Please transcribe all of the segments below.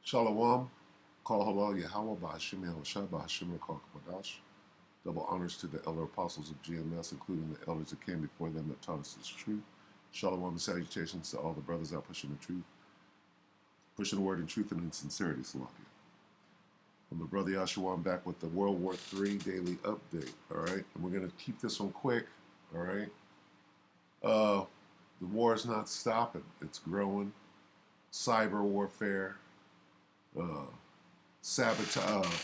Shalom, Kol Halal Yahweh Ba'ashim Yahushua Ba'ashim Rakal Kabadash. Double honors to the elder apostles of GMS, including the elders that came before them that taught us this truth. Shalom and salutations to all the brothers out pushing the truth, pushing the word in truth and in sincerity, Salakia. I'm the brother Yahshua. I'm back with the World War III Daily Update, all right? And we're going to keep this one quick, all right? The war is not stopping. It's growing. Cyber warfare,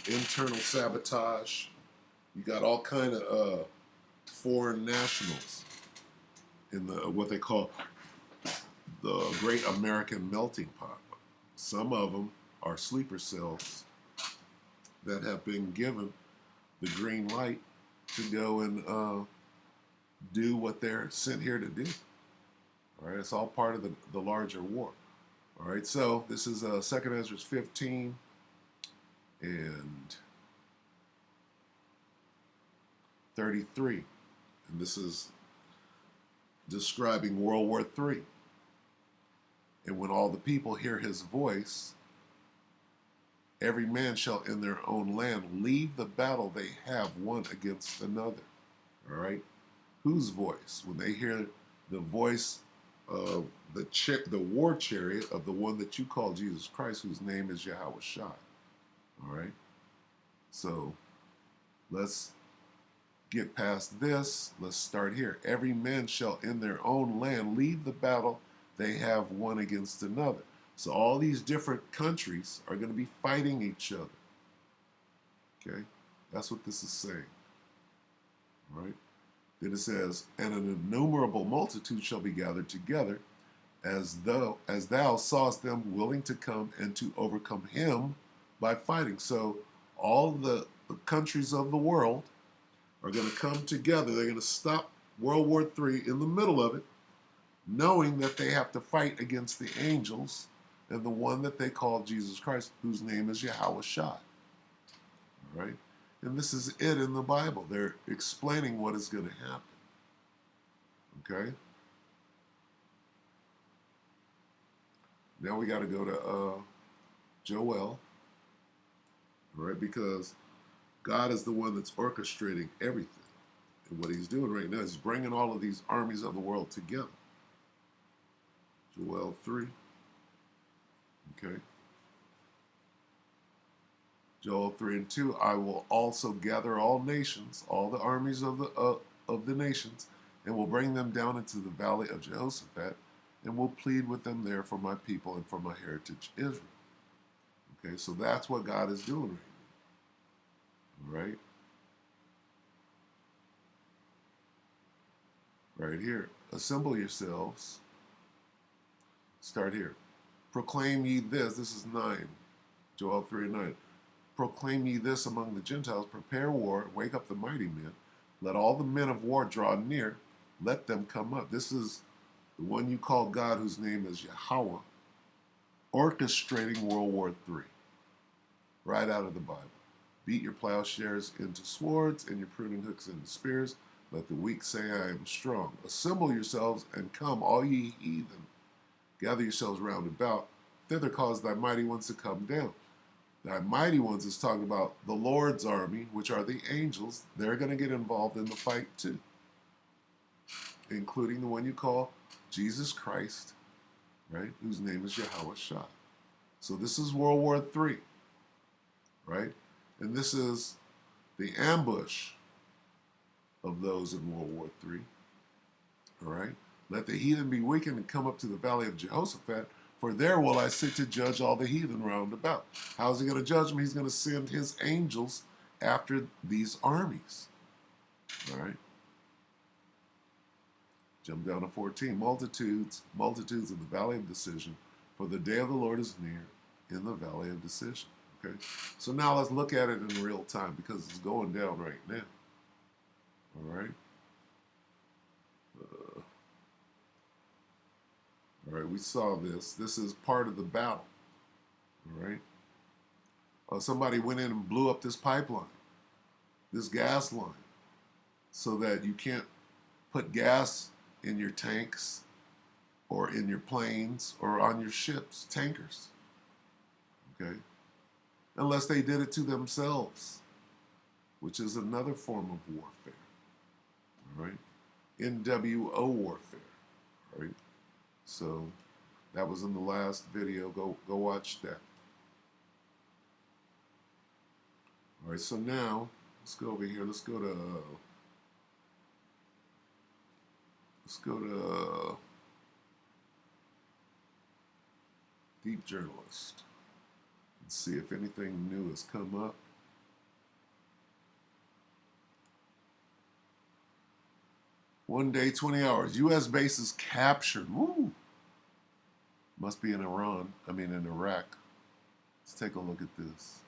internal sabotage. You got all kind of foreign nationals in the what they call the Great American Melting Pot. Some of them are sleeper cells that have been given the green light to go and do what they're sent here to do. All right, it's all part of the larger war. All right, so this is 2nd Ezra 15 and 33. And this is describing World War III. And when all the people hear his voice, every man shall in their own land leave the battle they have one against another. All right? Whose voice? When they hear the voice of the war chariot of the one that you call Jesus Christ, whose name is Yahweh Shai. All right? So let's get past this. Let's start here. Every man shall in their own land leave the battle they have one against another. So all these different countries are going to be fighting each other. Okay? That's what this is saying. All right? Then it says, and an innumerable multitude shall be gathered together, as thou sawest them willing to come and to overcome him by fighting. So all the countries of the world are going to come together. They're going to stop World War III in the middle of it, knowing that they have to fight against the angels and the one that they call Jesus Christ, whose name is Yahweh Shai. All right? And this is it in the Bible. They're explaining what is going to happen. Okay? Now we got to go to Joel. All right? Because God is the one that's orchestrating everything. And what he's doing right now is bringing all of these armies of the world together. Joel 3. Okay. Joel 3 and 2. I will also gather all nations, all the armies of the nations, and will bring them down into the valley of Jehoshaphat, and will plead with them there for my people and for my heritage Israel. Okay, so that's what God is doing right now. Right? Right here. Assemble yourselves. Start here. Proclaim ye this. This is 9. Joel 3 and 9. Proclaim ye this among the Gentiles. Prepare war. Wake up the mighty men. Let all the men of war draw near. Let them come up. This is the one you call God, whose name is Yahweh, orchestrating World War III. Right out of the Bible. Beat your plowshares into swords and your pruning hooks into spears. Let the weak say, I am strong. Assemble yourselves and come, all ye heathen. Gather yourselves round about. Thither cause thy mighty ones to come down. Thy mighty ones is talking about the Lord's army, which are the angels. They're going to get involved in the fight too, including the one you call Jesus Christ, right? Whose name is Yahweh Shai. So this is World War III, right? And this is the ambush of those in World War III, all right? Let the heathen be weakened and come up to the valley of Jehoshaphat, for there will I sit to judge all the heathen round about. How is he going to judge them? He's going to send his angels after these armies, all right? Jump down to 14. Multitudes in the valley of decision, for the day of the Lord is near in the valley of decision. Okay? So now let's look at it in real time because it's going down right now. All right? All right, we saw this. This is part of the battle. All right? Somebody went in and blew up this pipeline, this gas line, so that you can't put gas in your tanks or in your planes or on your ships, tankers. Okay? Unless they did it to themselves, which is another form of warfare. All right? NWO warfare. All right? So that was in the last video. Go watch that. All right, so now let's go over here. Let's go to Deep Journalist and see if anything new has come up. One day, 20 hours. U.S. bases captured. Woo! Must be in Iran. I mean, in Iraq. Let's take a look at this.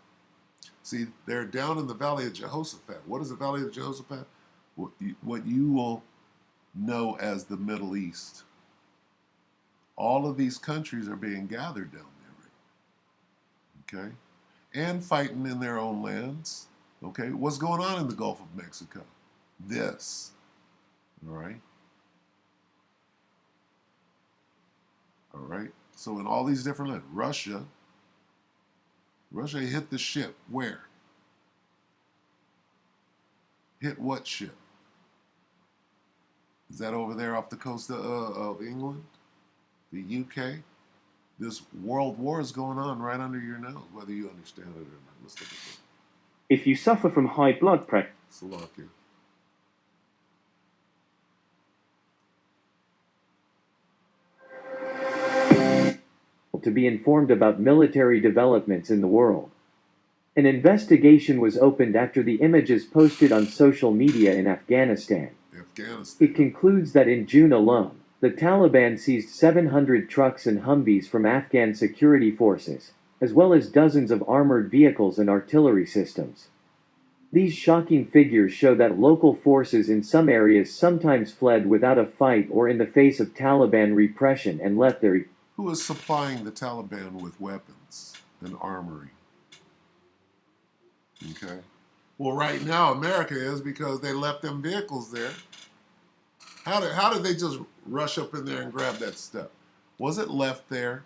See, they're down in the Valley of Jehoshaphat. What is the Valley of Jehoshaphat? What you will know as the Middle East. All of these countries are being gathered down there. Okay? And fighting in their own lands. Okay? What's going on in the Gulf of Mexico? This. All right? All right? So in all these different lands, Russia hit the ship. Where? Hit what ship? Is that over there off the coast of England? The UK? This world war is going on right under your nose, whether you understand it or not. Let's look at that. If you suffer from high blood pressure, Slovakia. to be informed about military developments in the world. An investigation was opened after the images posted on social media in Afghanistan. It concludes that in June alone, the Taliban seized 700 trucks and Humvees from Afghan security forces, as well as dozens of armored vehicles and artillery systems. These shocking figures show that local forces in some areas sometimes fled without a fight or in the face of Taliban repression and left their... Who is supplying the Taliban with weapons and armory? Okay. Well, right now America is, because they left them vehicles there. How did they just rush up in there and grab that stuff? Was it left there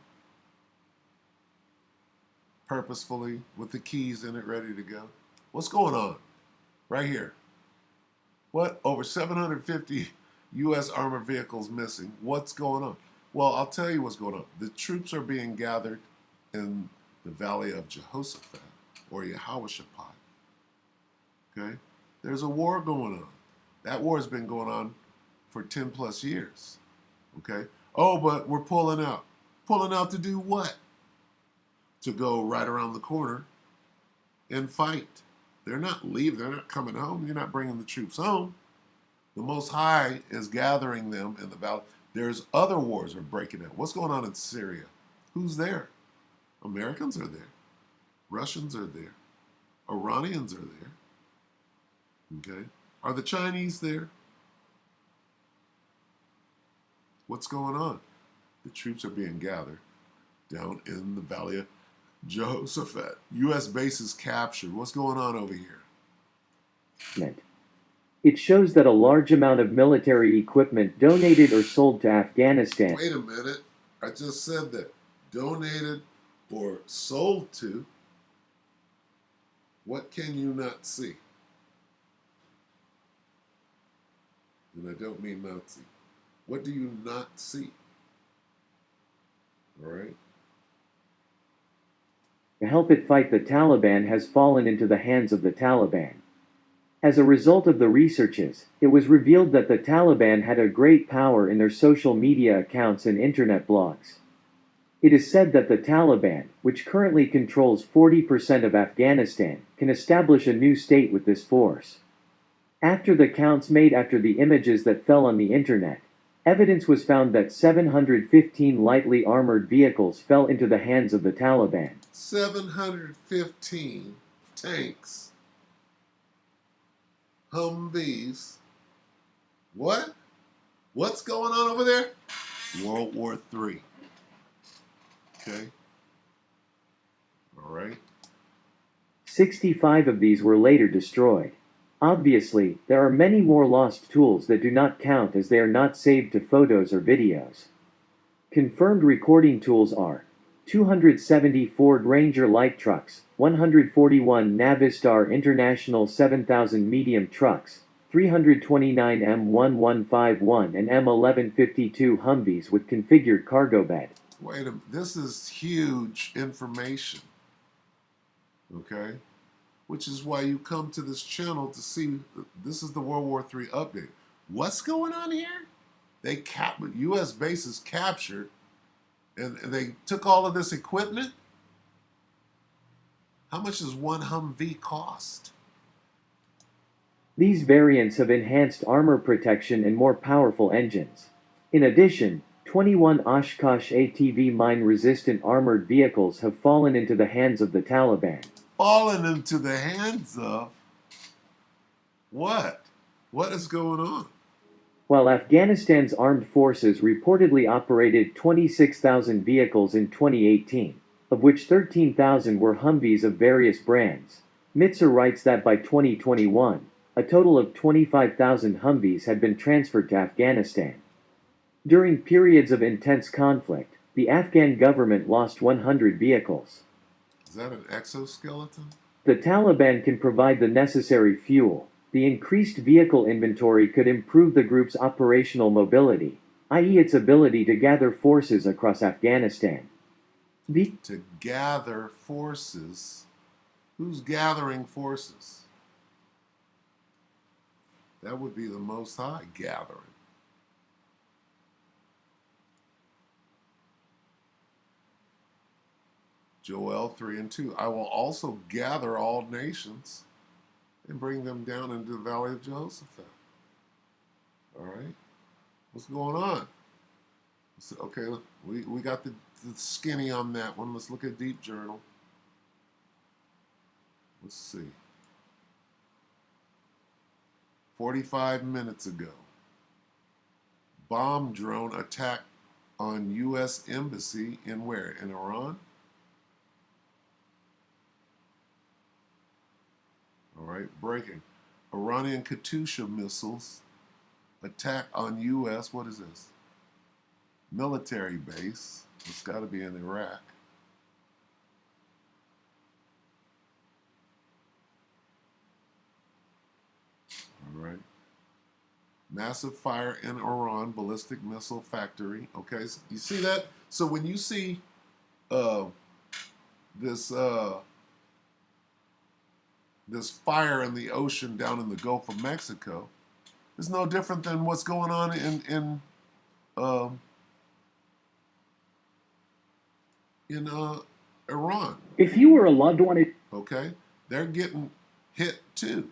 purposefully with the keys in it ready to go? What's going on? Right here. What? Over 750 U.S. armored vehicles missing. What's going on? Well, I'll tell you what's going on. The troops are being gathered in the Valley of Jehoshaphat, or Yehoshaphat. Okay? There's a war going on. That war has been going on for 10 plus years. Okay? Oh, but we're pulling out. Pulling out to do what? To go right around the corner and fight. They're not leaving. They're not coming home. You're not bringing the troops home. The Most High is gathering them in the valley. There's other wars are breaking out. What's going on in Syria? Who's there? Americans are there. Russians are there. Iranians are there. Okay? Are the Chinese there? What's going on? The troops are being gathered down in the Valley of Jehoshaphat. U.S. bases captured. What's going on over here? It shows that a large amount of military equipment donated or sold to Afghanistan. Wait a minute. I just said that. Donated or sold to. What can you not see? And I don't mean Nazi. What do you not see? All right? To help it fight the Taliban has fallen into the hands of the Taliban. As a result of the researches, it was revealed that the Taliban had a great power in their social media accounts and internet blogs. It is said that the Taliban, which currently controls 40% of Afghanistan, can establish a new state with this force. After the counts made after the images that fell on the internet, evidence was found that 715 lightly armored vehicles fell into the hands of the Taliban. 715 tanks. Humvees. What? What's going on over there? World War III. Okay. All right. 65 of these were later destroyed. Obviously, there are many more lost tools that do not count as they are not saved to photos or videos. Confirmed recording tools are 270 Ford Ranger light trucks, 141 Navistar International 7000 medium trucks, 329 M1151 and M1152 Humvees with configured cargo bed. Wait a minute, this is huge information, okay? Which is why you come to this channel to see, this is the World War III update. What's going on here? U.S. bases captured, and they took all of this equipment? How much does one Humvee cost? These variants have enhanced armor protection and more powerful engines. In addition, 21 Oshkosh ATV mine-resistant armored vehicles have fallen into the hands of the Taliban. Fallen into the hands of what? What is going on? While Afghanistan's armed forces reportedly operated 26,000 vehicles in 2018, of which 13,000 were Humvees of various brands, Mitzer writes that by 2021, a total of 25,000 Humvees had been transferred to Afghanistan. During periods of intense conflict, the Afghan government lost 100 vehicles. Is that an exoskeleton? The Taliban can provide the necessary fuel. The increased vehicle inventory could improve the group's operational mobility, i.e. its ability to gather forces across Afghanistan. To gather forces? Who's gathering forces? That would be the Most High gathering. Joel 3 and 2. I will also gather all nations and bring them down into the valley of Jehoshaphat. All right? What's going on? Okay, we got the skinny on that one. Let's look at Deep Journal. Let's see. 45 minutes ago, bomb drone attack on U.S. embassy in where? In Iran? All right, breaking. Iranian Katyusha missiles attack on U.S. What is this? Military base. It's got to be in Iraq. All right. Massive fire in Iran ballistic missile factory. Okay, so you see that? So when you see this this fire in the ocean down in the Gulf of Mexico, it's no different than what's going on in Iran. If you were a loved one, Okay, they're getting hit too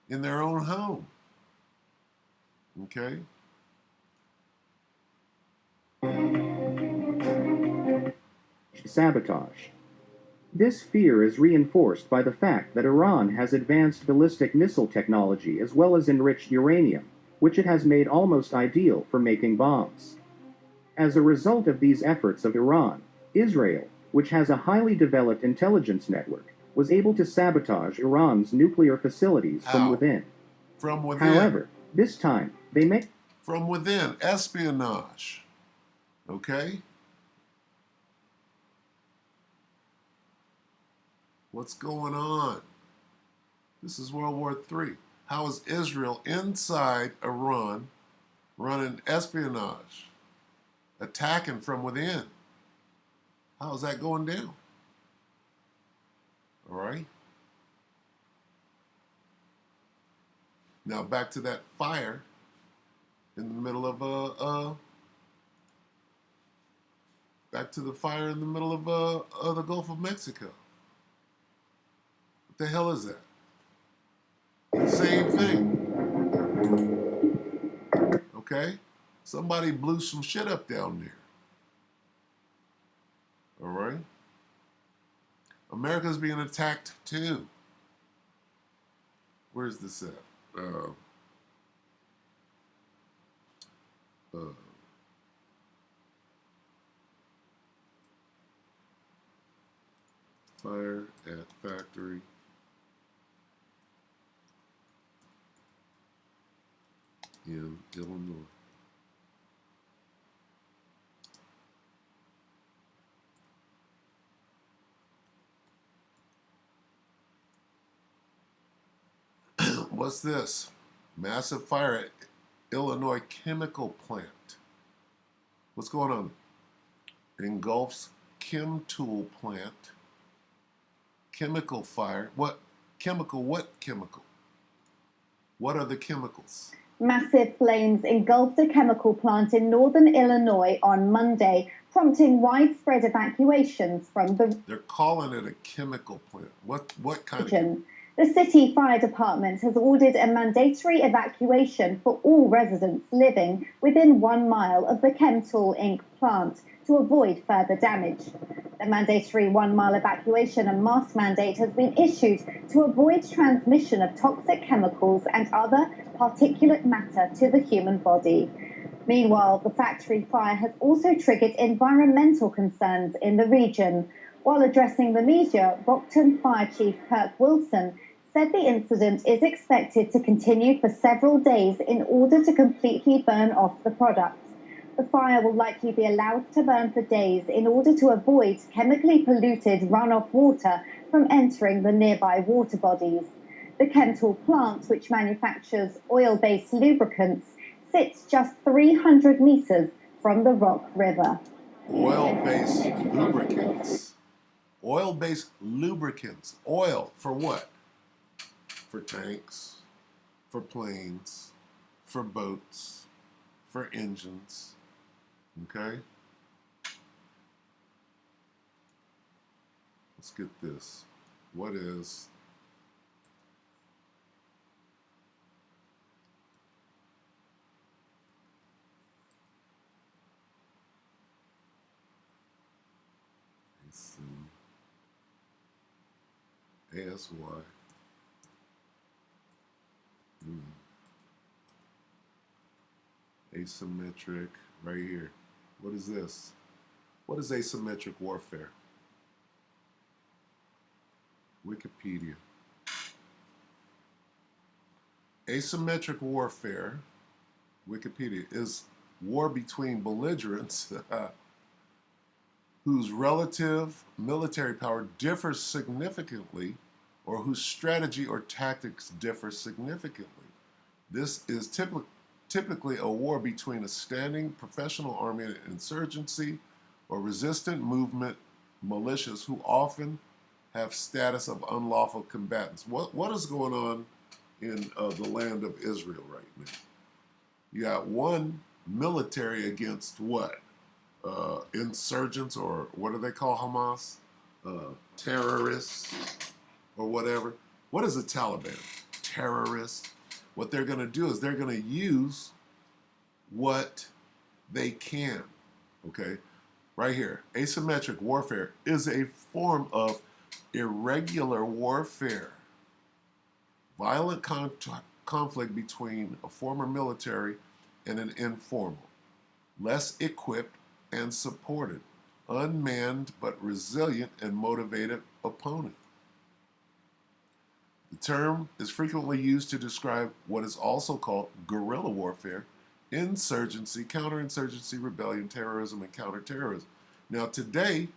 in their own home. Okay. Sabotage. This fear is reinforced by the fact that Iran has advanced ballistic missile technology as well as enriched uranium, which it has made almost ideal for making bombs. As a result of these efforts of Iran, Israel, which has a highly developed intelligence network, was able to sabotage Iran's nuclear facilities from within. From within. However, this time, they may... From within. Espionage. Okay? What's going on? This is World War III. How is Israel inside Iran running espionage, attacking from within? How is that going down? All right. Now back to that fire in the middle of back to the fire in the middle of the Gulf of Mexico. What the hell is that? The same thing. Okay? Somebody blew some shit up down there. All right? America's being attacked too. Where's this at? Fire at factory. In Illinois. What's this? Massive fire at Illinois chemical plant. What's going on? Engulfs chem tool plant. Chemical fire. What chemical? What chemical? What are the chemicals? Massive flames engulfed a chemical plant in northern Illinois on Monday, prompting widespread evacuations from the They're calling it a chemical plant. What kind region. of The city fire department has ordered a mandatory evacuation for all residents living within 1 mile of the Chemtool Inc. plant to avoid further damage. The mandatory 1 mile evacuation and mask mandate has been issued to avoid transmission of toxic chemicals and other particulate matter to the human body. Meanwhile, the factory fire has also triggered environmental concerns in the region. While addressing the media, Brockton Fire Chief Kirk Wilson said the incident is expected to continue for several days in order to completely burn off the products. The fire will likely be allowed to burn for days in order to avoid chemically polluted runoff water from entering the nearby water bodies. The Chemtool plant, which manufactures oil-based lubricants, sits just 300 meters from the Rock River. oil-based lubricants? Oil-based lubricants. Oil for what? For tanks, for planes, for boats, for engines. Okay? Let's get this. What is ASY? Asymmetric, right here. What is this? What is asymmetric warfare? Wikipedia. Asymmetric warfare, Wikipedia, is war between belligerents whose relative military power differs significantly or whose strategy or tactics differ significantly. This is typically a war between a standing professional army and insurgency or resistant movement militias who often have status of unlawful combatants. What is going on in the land of Israel right now? You got one military against what? Insurgents, or what do they call Hamas? Terrorists or whatever. What is the Taliban? Terrorists. What they're going to do is they're going to use what they can. Okay? Right here. Asymmetric warfare is a form of irregular warfare. Violent conflict between a former military and an informal, less equipped and supported, unmanned but resilient and motivated opponent. The term is frequently used to describe what is also called guerrilla warfare, insurgency, counterinsurgency, rebellion, terrorism, and counterterrorism. Now today,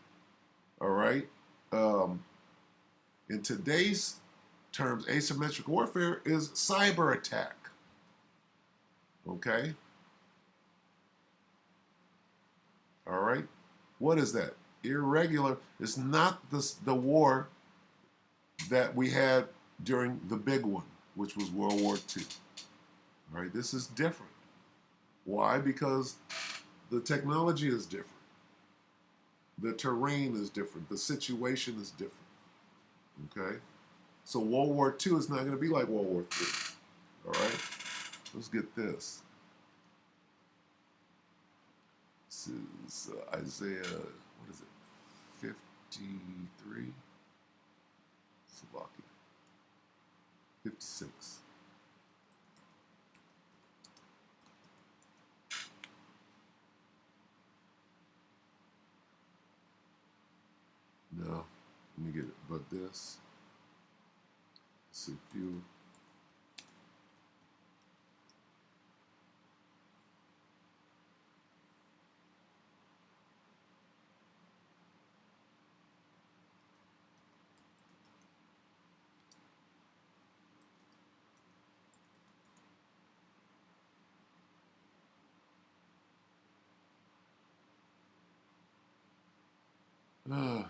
all right, in today's terms, asymmetric warfare is cyber attack. Okay? All right? What is that? Irregular. It's not the war that we had during the big one, which was World War II. All right? This is different. Why? Because the technology is different. The terrain is different. The situation is different. Okay? So World War II is not going to be like World War III. All right? Let's get this. This is Isaiah, what is it, 53? Slovakia. 56. No, let me get it. But this. Let's see if you. Uh,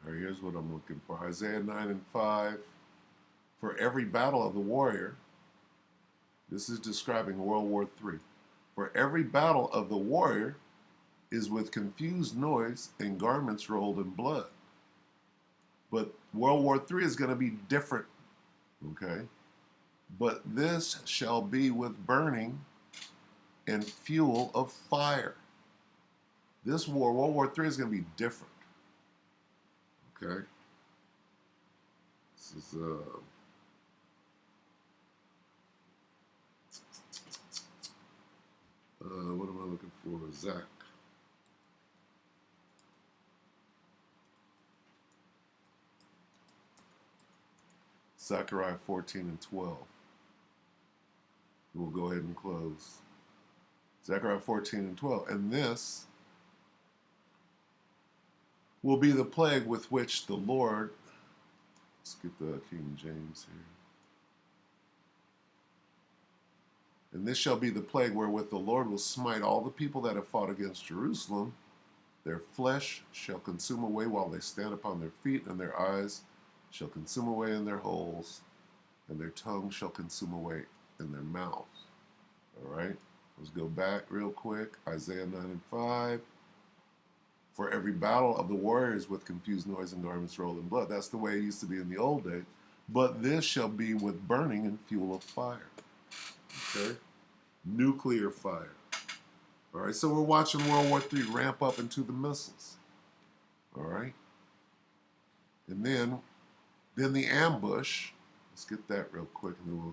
Here's what I'm looking for. Isaiah 9 and 5. For every battle of the warrior, this is describing World War III. For every battle of the warrior is with confused noise and garments rolled in blood. But World War III is going to be different, okay? But this shall be with burning and fuel of fire. This war, World War III, is going to be different, okay? This is, what am I looking for? Zach. Zechariah 14 and 12. We'll go ahead and close. Zechariah 14 and 12. And this will be the plague with which the Lord, let's get the King James here. And this shall be the plague wherewith the Lord will smite all the people that have fought against Jerusalem. Their flesh shall consume away while they stand upon their feet, and their eyes shall consume away in their holes, and their tongue shall consume away in their mouth. All right, let's go back real quick. Isaiah 9 and 5. For every battle of the warriors with confused noise and garments rolled in blood. That's the way it used to be in the old days. But this shall be with burning and fuel of fire. Okay? Nuclear fire. All right, so we're watching World War III ramp up into the missiles. All right? And then the ambush. Let's get that real quick. And then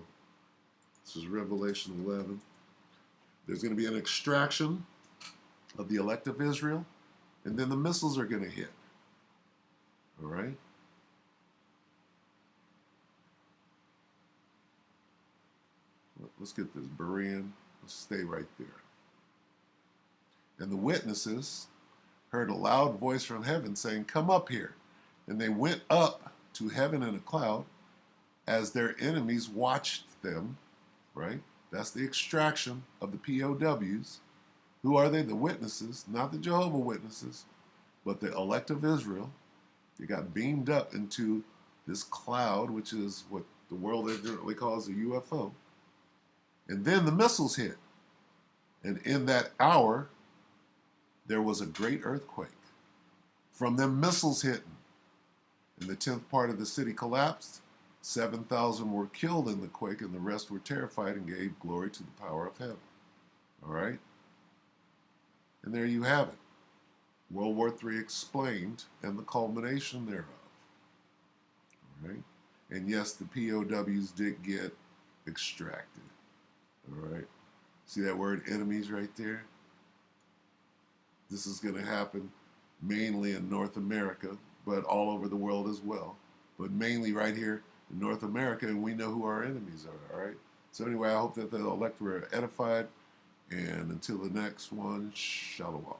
this is Revelation 11. There's going to be an extraction of the elect of Israel, and then the missiles are going to hit. All right? Let's get this Berean. Let's stay right there. And the witnesses heard a loud voice from heaven saying, "Come up here." And they went up to heaven in a cloud as their enemies watched them, right? That's the extraction of the POWs. Who are they? The witnesses, not the Jehovah Witnesses, but the elect of Israel. They got beamed up into this cloud, which is what the world ignorantly calls a UFO. And then the missiles hit. And in that hour, there was a great earthquake from them missiles hitting. And the 10th part of the city collapsed. 7,000 were killed in the quake, and the rest were terrified and gave glory to the power of heaven. All right? And there you have it. World War III explained and the culmination thereof. All right? And yes, the POWs did get extracted. All right? See that word enemies right there? This is going to happen mainly in North America, but all over the world as well. But mainly right here in North America, and we know who our enemies are, all right? So anyway, I hope that the elect were edified, and until the next one, shalom.